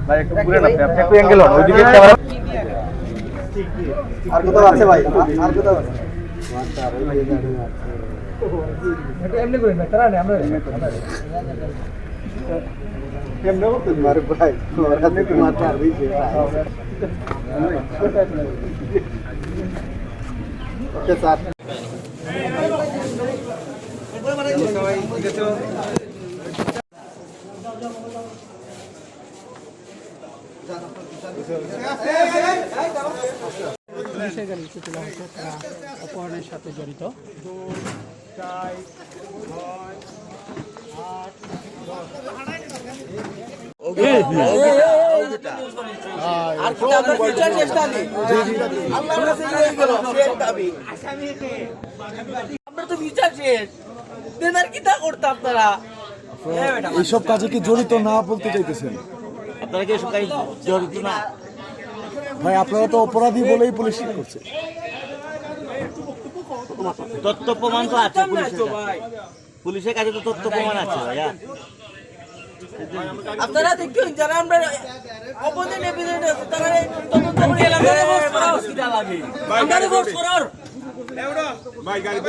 ভাই একটু ঘুরে না, আপনি একটু অ্যাঙ্গেল হন, ওইদিকে ক্যামেরা। আর কোথাও আছে ভাই? আর কোথাও আছে? একটু এমনি করেন না, তারা নেই আমরা কেমনে করতেন মারে ভাই? আপনি তো মারতে পারবেন ওকে স্যার। অপহরণের সাথে জড়িত। এইসব কাজে কি জড়িত না বলতে চাইতেছেন? আপনারা কি এসব কাজে জড়িত না? ভাই আপনারা তো অপরাধী বলেই পুলিশ করছে। তথ্য প্রমাণ তো আছে পুলিশের কাছে তো তথ্য প্রমাণ আছে ভাইয়া। আপনারা দেখুন যারা আমরা অপোজিট এপিসোড আছে তারা তদন্ত করে আমাদের ভোট করার কি লাগে আমাদের ভোট করার ভাই গাড়ি